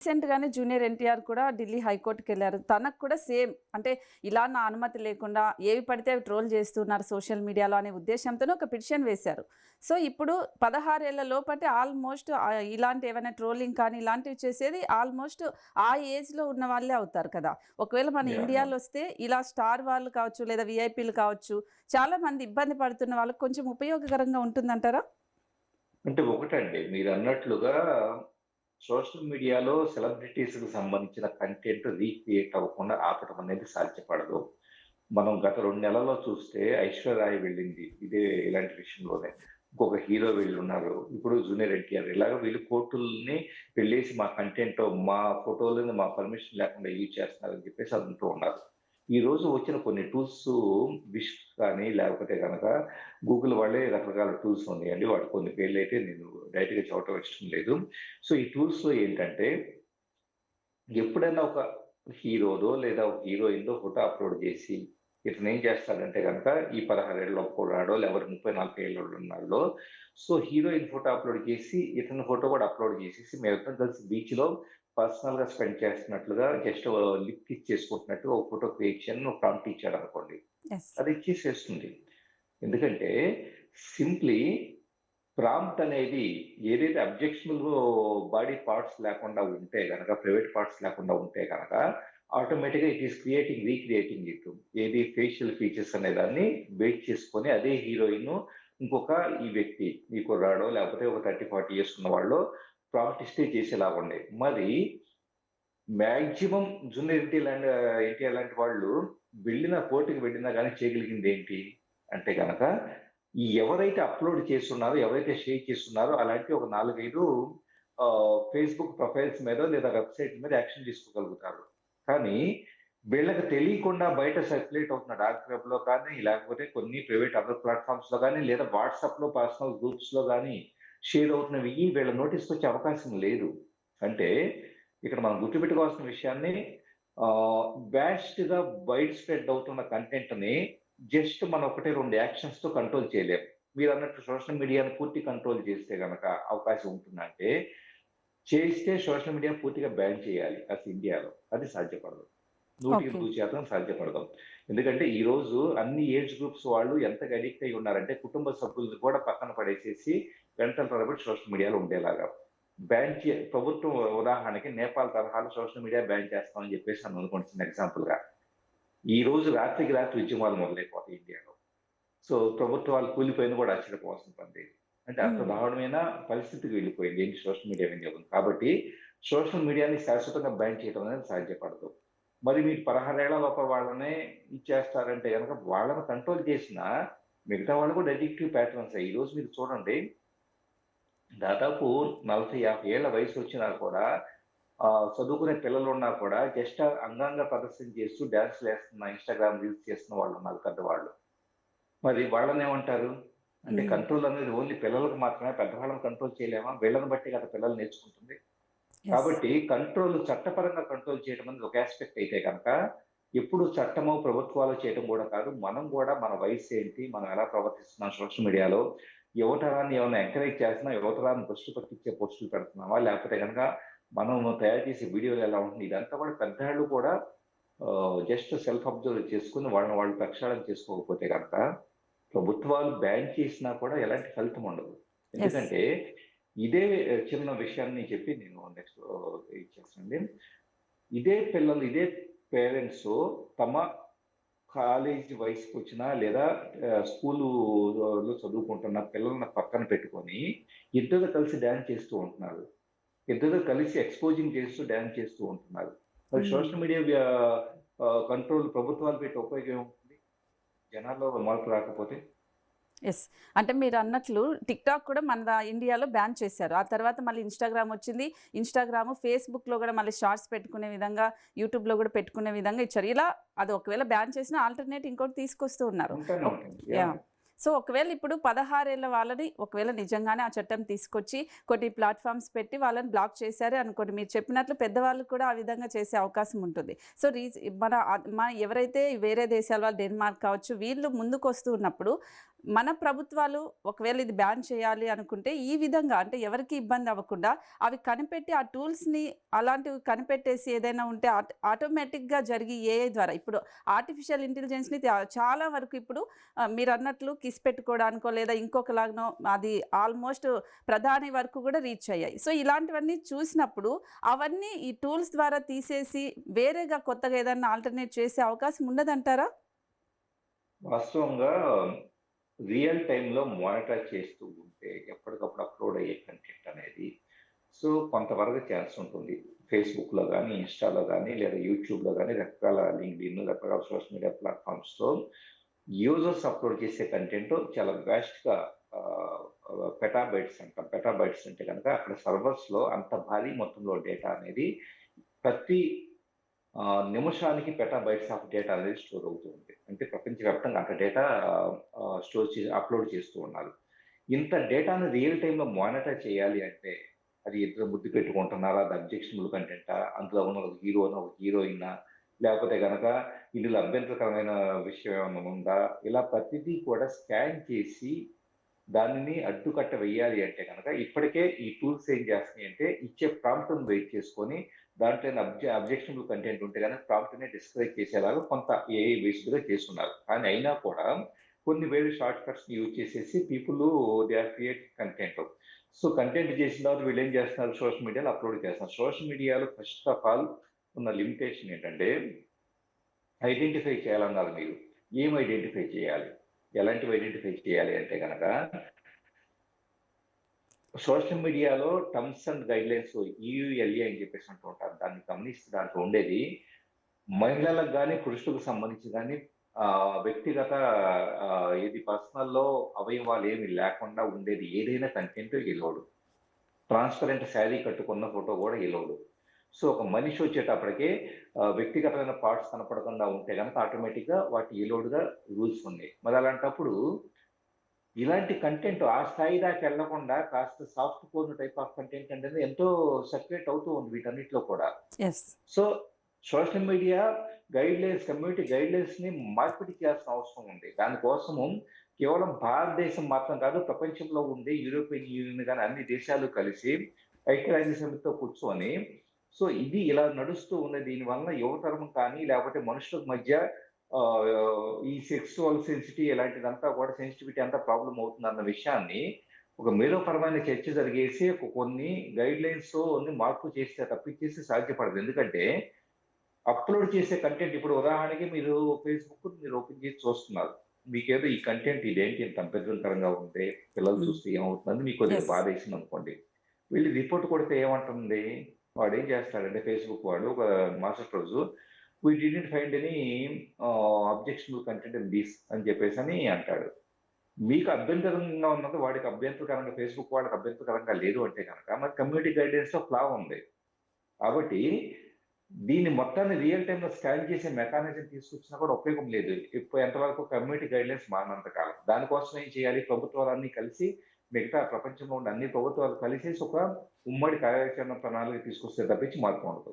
రీసెంట్‌గానే జూనియర్ ఎన్టీఆర్ కూడా ఢిల్లీ హైకోర్ట్‌కెళ్లారు. తనకు కూడా సేమ్ అంటే ఇలా నా అనుమతి లేకుండా ఏవి పడితే అవి ట్రోల్ చేస్తున్నారు సోషల్ మీడియాలో అనే ఉద్దేశ్యంతోనే ఒక పిటిషన్ వేశారు. సో, ఇప్పుడు 16 ఏళ్ల లోపంటే ఆల్‌మోస్ట్ ఇలాంటి ఏవైనా ట్రోలింగ్ కానీ ఇలాంటివి చేసేది ఆల్‌మోస్ట్ ఆ ఏజ్‌లో ఉన్న వాళ్ళే అవుతారు కదా! ఒకవేళ మన యాహ్! యాహ్! ఇండియాలో వస్తే ఇలా స్టార్ వాళ్ళు కావచ్చు లేదా వీఐపీలు కావచ్చు చాలా మంది ఇబ్బంది పడుతున్న వాళ్ళకి కొంచెం ఉపయోగకరంగా ఉంటుందంటారా? అంటే ఒకటండి మీరన్నట్లుగా సోషల్ మీడియాలో సెలబ్రిటీస్‌కి సంబంధించిన కంటెంట్ రీక్రియేట్ అవ్వకుండా ఆపటం అనేది సాధ్యపడదు. మనం గత 2 నెలల్లో చూస్తే 'ఐశ్వర్య రాయ్' వెళ్ళింది. ఇలాంటి విషయంలోనే. ఇంకొక హీరో వీళ్ళున్నారు. ఇప్పుడు 'జూనియర్ ఎన్టీఆర్' ఇలాగ వీళ్ళు కోర్టుల్ని వెళ్ళేసి మా కంటెంట్, మా ఫోటోలని మా పర్మిషన్ లేకుండా యూజ్ చేస్తున్నారని చెప్పేసి అంటూ ఉన్నారు. ఈరోజు వచ్చిన కొన్ని టూల్స్ విష్ కానీ లేకపోతే గనక గూగుల్ వాళ్ళే రకరకాల టూల్స్ ఉన్నాయండి. వాటి కొన్ని పేర్లైతే నేను డైరెక్ట్‌గా చెప్పడం ఇష్టం లేదు. సో, ఈ టూల్స్‌లో ఏంటంటే ఎప్పుడైనా ఒక హీరోదో లేదా ఒక హీరోయిన్‌దో ఫోటో అప్‌లోడ్ చేసి, ఇతనేం చేస్తాడంటే గనక ఈ 16 ఏళ్ల కుర్రాడో లేకపోతే 30, 40 ఏళ్లోళ్ళు ఉన్నాళ్ళో సో, హీరోయిన్ ఫోటో అప్‌లోడ్ చేసి, ఇతని ఫోటో కూడా అప్‌లోడ్ చేసేసి మేమిద్దరం కలిసి బీచ్‌లో పర్సనల్‌గా స్పెండ్ చేస్తున్నట్లుగా జస్ట్ లిప్ కిస్ చేసుకుంటున్నట్టుగా ఒక ఫోటో క్రియేట్ చేయమని ఒక ప్రాంప్ట్ ఇచ్చాడనుకోండి. యెస్. అది ఇచ్చేసేస్తుంది. ఎందుకంటే సింప్లీ ప్రాంప్ట్ అనేది ఏదైతే అబ్జెక్షనబుల్ బాడీ పార్ట్స్ లేకుండా ఉంటే గనక, ప్రైవేట్ పార్ట్స్ లేకుండా ఉంటే గనక, ఆటోమేటిక్‌గా ఇట్ ఈస్ రీక్రియేటింగ్ ఇట్. ఏది ఫేషియల్ ఫీచర్స్ అనే దాన్ని బేస్ చేసుకొని అదే హీరోయిన్ ఇంకొక ఈ వ్యక్తి, ఈ కుర్రాడో లేకపోతే ఒక 30, 40 ఇయర్స్ ఉన్నవాళ్ళో ప్రాంప్ట్ ఇస్తే చేసేలాగుండేది. మరి మాక్సిమం జూనియర్ ఎన్టీఆర్ లాంటి వాళ్ళు కోర్ట్‌కి వెళ్ళినా గాని చేయగలిగిందేంటి? అంటే గనక ఎవరైతే అప్‌లోడ్ చేసున్నారో, ఎవరైతే షేర్ చేస్తున్నారో అలాంటి ఒక 4, 5 ఫేస్‌బుక్ ప్రొఫైల్స్ మీదో లేదా వెబ్‌సైట్ మీద యాక్షన్ తీసుకోగలుగుతారు. కానీ వీళ్ళకి తెలియకుండా బయట సర్క్యులేట్ అవుతున్న డార్క్ వెబ్‌లో కానీ, లేకపోతే కొన్ని ప్రైవేట్ అదర్ ప్లాట్‌ఫార్మ్స్‌లో గానీ, లేదా వాట్సాప్‌లో పర్సనల్ గ్రూప్స్‌లో గానీ షేర్ అవుతున్నవి వీళ్ళ నోటీస్‌కొచ్చే అవకాశం లేదు. అంటే ఇక్కడ మనం గుర్తుపెట్టుకోవాల్సిన విషయాన్ని వాస్ట్‌గా వైడ్ స్ప్రెడ్ అవుతున్న కంటెంట్‌ని జస్ట్ మనం 1, 2 యాక్షన్స్‌తో కంట్రోల్ చేయలేం. మీరన్నట్టు సోషల్ మీడియాని పూర్తి కంట్రోల్ చేస్తే గనక అవకాశం ఉంటుందంటే, చేస్తే సోషల్ మీడియా పూర్తిగా బ్యాన్ చేయాలి ఇండియాలో. అది సాధ్యపడదు. 100కి ఓకే. 100% సాధ్యపడదు. ఎందుకంటే ఈరోజు అన్ని ఏజ్ గ్రూప్స్ వాళ్ళు ఎంతగా అడిక్ట్ అయ్యి ఉన్నారంటే, కుటుంబ సభ్యుల్ని కూడా పక్కన పడేసేసి గంటల తరబడి సోషల్ మీడియాలో ఉండేలాగా. ప్రభుత్వం ఉదాహరణకి నేపాల్ తరహాలో సోషల్ మీడియా బ్యాన్ చేస్తామని చెప్పేసి అని అనుకోండి చిన్న ఎగ్జాంపుల్‌గా. ఈ రోజు రాత్రికి రాత్రి ఉద్యమాలు మొదలైపోతాయి ఇండియాలో. సో, ప్రభుత్వాలు కూలిపోయినా కూడా ఆశ్చర్యపోవాల్సిన పని లేదు. అంటే అంత హ్మ్. దారుణమైన పరిస్థితికి వెళ్ళిపోయింది ఏంటి సోషల్ మీడియా వినియోగం. కాబట్టి సోషల్ మీడియాని శాశ్వతంగా బ్యాన్ చేయడం అనేది సాధ్యపడదు. మరి మీరు 16 ఏళ్ల లోపల వాళ్ళనే ఇచ్చేస్తారంటే గనక వాళ్ళని కంట్రోల్ చేసినా మిగతా వాళ్ళు కూడా అడిక్టివ్ ప్యాటర్న్సే. ఈరోజు మీరు చూడండి దాదాపు 40, 50 ఏళ్ల వయసొచ్చినా కూడా చదువుకునే పిల్లలున్నా కూడా జస్ట్ అంగాంగ ప్రదర్శన చేస్తూ డాన్స్‌లేస్తున్న, ఇన్‌స్టాగ్రామ్ రీల్స్ చేస్తున్న వాళ్ళున్నారు పెద్దవాళ్ళు. మరి వాళ్ళనేమంటారు? అంటే హ్మ్. కంట్రోల్ అనేది ఓన్లీ పిల్లలకి మాత్రమే పెద్దవాళ్ళని కంట్రోల్ చేయలేమా? వీళ్ళని బట్టే కదా పిల్లలు నేర్చుకుంటుంది. యెస్. కాబట్టి చట్టపరంగా కంట్రోల్ చేయడం అనేది ఒక యాస్పెక్ట్ అయితే గనక, ఎప్పుడు చట్టమో, ప్రభుత్వాలు చేయడం గూడా కాదు. మనం గూడా మన వయస్సేంటి? మనం ఎలా ప్రవర్తిస్తున్నాం సోషల్ మీడియాలో? యువతరాన్ని ఏమన్నా ఎంకరేజ్ చేస్తున్నామా? యువతరాన్ని భ్రష్టు పట్టించే పోస్టులు పెడుతున్నామా? లేకపోతే గనక మనం తయారు చేసే వీడియోలు ఎలా ఉంటున్నాయి? ఇదంతా కూడా పెద్దాళ్ళు కూడా జస్ట్ సెల్ఫ్ అబ్జర్వ్ చేసుకొని వాళ్ళని వాళ్ళు ప్రక్షాళన చేసుకోకపోతే గనక, ప్రభుత్వాలు బ్యాన్ చేసినా కూడా ఎలాంటి ఫలితం ఉండదు. యెస్. ఎందుకంటే, ఇదే చిన్న విషయాన్ని చెప్పి నేను నెక్స్ట్ ఇచ్చేస్తానండి. ఇదే పేరెంట్సు తమ కాలేజీ వయసుకొచ్చినా లేదా స్కూలులో చదువుకుంటున్న పిల్లల్ని పక్కన పెట్టుకొని, ఇద్దరు కలిసి డాన్స్ చేస్తూ ఉంటున్నారు. ఇద్దరు కలిసి ఎక్స్‌పోజింగ్ చేస్తూ డాన్స్ చేస్తూ ఉంటున్నారు. మరి హ్మ్. సోషల్ మీడియా కంట్రోల్ ప్రభుత్వాలు పెట్టి ఉపయోగం ఏముంది? జనాల్లో మార్పు రాకపోతే? యెస్. అంటే మీరన్నట్లు టిక్‌టాక్ కూడా మన ఇండియాలో బ్యాన్ చేశారు. ఆ తర్వాత మళ్ళీ ఇన్‌స్టాగ్రామ్ వచ్చింది. ఫేస్‌బుక్‌లో గూడా మళ్ళీ షార్ట్స్ పెట్టుకునే విధంగా, యూట్యూబ్‌లో గూడా పెట్టుకునే విధంగా ఇచ్చారు. ఇలా అది ఒకవేళ బ్యాన్ చేసినా ఆల్టర్‌నేట్ ఇంకోటి తీసుకొస్తూ ఉన్నారు. ఉంటానే ఒక్ ఉంటుంది. యాహ్! యాహ్! సో, ఒకవేళ ఇప్పుడు 16 ఏళ్ల వాళ్ళని ఒకవేళ నిజంగానే ఆ చట్టం తీసుకొచ్చి కొన్ని ప్లాట్‌ఫార్మ్స్ పెట్టి వాళ్ళని బ్లాక్ చేశారే అనుకోండి. మీరు చెప్పినట్లు పెద్దవాళ్ళు కూడా ఆ విధంగా చేసే అవకాశం ఉంటుంది. సో, మన ఎవరైతే వేరే దేశాల వాళ్ళు డెన్మార్క్ కావచ్చు వీళ్ళు ముందుకొస్తూ ఉన్నప్పుడు మన ప్రభుత్వాలు ఒకవేళ ఇది బ్యాన్ చేయాలి అనుకుంటే ఈ విధంగా అంటే ఎవరికీ ఇబ్బంది అవ్వకుండా అవి కనిపెట్టి ఆ టూల్స్‌ని అలాంటివి కనిపెట్టేసి ఏదైనా ఉంటే ఆటోమేటిక్‌గా జరిగి ఏఐ ద్వారా ఇప్పుడు ఆర్టిఫిషియల్ ఇంటెలిజెన్స్‌ని చాలా వరకు ఇప్పుడు మీరన్నట్లు కిస్ పెట్టుకోవడానికో లేదా ఇంకొకలాగనో అది ఆల్మోస్ట్ ప్రధాని వరకు కూడా రీచ్ అయ్యాయి. సో, ఇలాంటివన్నీ చూసినప్పుడు అవన్నీ ఈ టూల్స్ ద్వారా తీసేసి వేరేగా కొత్తగా ఏదన్నా ఆల్టర్‌నేట్ చేసే అవకాశం ఉండదంటారా? వాస్తవంగా రియల్ టైమ్‌లో మానిటర్ చేస్తూ ఉంటే ఎప్పటికప్పుడు అప్‌లోడ్ అయ్యే కంటెంట్ అనేది సో, కొంతవరకు ఛాన్స్ ఉంటుంది. ఫేస్‌బుక్‌లో గానీ, ఇన్‌స్టాలో గానీ, లేదా యూట్యూబ్‌లో గానీ రకరకాల లింక్డ్ఇన్, రకరకాల సోషల్ మీడియా ప్లాట్‌ఫామ్స్‌లో యూజర్స్ అప్‌లోడ్ చేసే కంటెంట్ చాలా వాస్ట్‌గా ఆహ్, పెటాబైట్స్ అంటాం. పెటాబైట్స్ అంటే గనక అక్కడ సర్వర్స్‌లో అంత భారీ మొత్తంలో డేటా అనేది ప్రతి నిమిషానికి పెటాబైట్స్ ఆఫ్ డేటా అనేది స్టోర్ అవుతూ ఉంది. అంటే ప్రపంచవ్యాప్తంగా అంత డేటా అప్‌లోడ్ చేస్తూ ఉన్నారు. ఇంత డేటాను రియల్ టైమ్‌లో మానిటర్ చేయాలి అంటే, అది ఇద్దరు ముద్దు పెట్టుకుంటున్నారా? అది అబ్జెక్షనబుల్ కంటెంటా? అందులో ఉన్న ఒక హీరోనా? ఒక హీరోయినా? లేకపోతే గనక ఇందులో అభ్యంతరకరమైన విషయం ఏమన్నా ఉందా? ఇలా ప్రతిదీ కూడా స్కాన్ చేసి దానిని అడ్డుకట్ట వేయాలి అంటే గనక ఇప్పటికే ఈ టూల్స్ ఏం చేస్తున్నాయంటే ఇచ్చే ప్రాంప్ట్‌ని వెయిట్ చేసుకొని దాంట్లో ఏమైనా అబ్జెక్షనబుల్ కంటెంట్ ఉంటే గనక ప్రాంప్ట్‌ని డిస్కరేజ్ చేసేలాగా కొంత ఏఐ బేస్డ్‌గా చేస్తున్నారు. కానీ అయినా కూడా కొన్ని వేరే షార్ట్ కట్స్‌ని యూజ్ చేసేసి people they are creating content. So, content చేసిన తర్వాత వీళ్ళేం చేస్తున్నారు సోషల్ మీడియాలో అప్‌లోడ్ చేస్తున్నారు. సోషల్ మీడియాలో ఫస్ట్ ఆఫ్ ఆల్ ఉన్న లిమిటేషన్ ఏంటంటే ఐడెంటిఫై చేయాలన్నారు మీరు. ఏం ఐడెంటిఫై చేయాలి? ఎలాంటివి ఐడెంటిఫై చేయాలి అంటే గనక సోషల్ మీడియాలో టర్మ్స్ అండ్ గైడ్‌లైన్స్ ఈయూఎల్ఏ అని చెప్పేసి అంటూ ఉంటారు. దాన్ని గమనిస్తే దాంట్లో ఉండేది మహిళలకు గాని, పురుషులకు సంబంధించి గాని వ్యక్తిగత ఇది పర్సనల్‌లో అవయవాలేమి లేకుండా ఉండేది ఏదైనా కంటెంట్ ఎలౌడ్. ట్రాన్స్‌పరెంట్ శారీ కట్టుకున్న ఫోటో గూడా ఎలౌడ్. సో, ఒక మనిషి వచ్చేటప్పటికే వ్యక్తిగతమైన పార్ట్స్ కనపడకుండా ఉంటే గనక ఆటోమేటిక్‌గా వాటి ఎలౌడ్‌గా రూల్స్ ఉన్నాయి. మరి అలాంటప్పుడు ఇలాంటి కంటెంట్ ఆ స్థాయి దాకా ఎళ్ళకుండా కాస్త soft core type of content అనేది ఎంతో సర్క్యులేట్ అవుతూ ఉంది వీటన్నిటిలో కూడా. Yes. So, social media guidelines, community గైడ్‌లైన్స్‌ని మార్పిడి చేయాల్సిన అవసరం ఉంది. దానికోసము కేవలం భారతదేశం మాత్రం కాదు, ప్రపంచంలో ఉండే యూరోపియన్ యూనియన్ గాని అన్ని దేశాలు కలిసి ఐక్యరాజ్య సమితితో కూర్చొని, సో, ఇది ఇలా నడుస్తూ ఉన్నది. దీనివలన యువతరం కానీ, లేకపోతే మనుషుల మధ్య ఈ సెక్సువల్ ఇలాంటిదంతా కూడా సెన్సిటివిటీ అంతా ప్రాబ్లమ్ అవుతుందన్న విషయాన్ని ఒక మేధోపరమైన చర్చ జరిగేసి కొన్ని గైడ్‌లైన్స్‌తో మార్పు చేస్తే తప్పించేసి సాధ్యపడదు. ఎందుకంటే అప్‌లోడ్ చేసే కంటెంట్ ఇప్పుడు ఉదాహరణకి మీరు ఫేస్‌బుక్ మీరు ఓపెన్ చేసి చూస్తున్నారు. మీకేదో ఈ కంటెంట్ ఇదేంటి ఇంత అభ్యంతరకరంగా ఉంది. పిల్లలు హ్మ్. చూస్తే ఏమవుతుందని మీకు కొద్దిగా యెస్. బాధేసిందనుకోండి. వెళ్లి రిపోర్ట్ కొడితే ఏమంటుంది? వాడేం చేస్తాడంటే ఫేస్‌బుక్ వాడు ఒక మరుసటి రోజు we didn't find any objectionable content in this అని చెప్పేసని అంటాడు. మీకు అభ్యంతరంగా ఉన్నది వాడికి అభ్యంతరకరంగా ఫేస్‌బుక్ వాడికి అభ్యంతరకరంగా లేదు అంటే గనక మరి కమ్యూనిటీ గైడ్‌లైన్స్‌లో ఫ్లా ఉంది. కాబట్టి దీన్ని మొత్తాన్ని రియల్ టైమ్‌లో స్కాన్ చేసే మెకానిజం తీసుకొచ్చినా కూడా ఉపయోగం లేదు. ఎంతవరకు కమ్యూనిటీ గైడ్‌లైన్స్ మారినంత కాలం. దానికోసం ఏం చేయాలి? ప్రభుత్వాలన్నీ కలిసి మిగతా ప్రపంచంలో ఉన్న అన్ని ప్రభుత్వాలు కలిసేసి ఒక ఉమ్మడి కార్యాచరణ ప్రణాళిక తీసుకొస్తే తప్పించి మార్పు ఉండదు.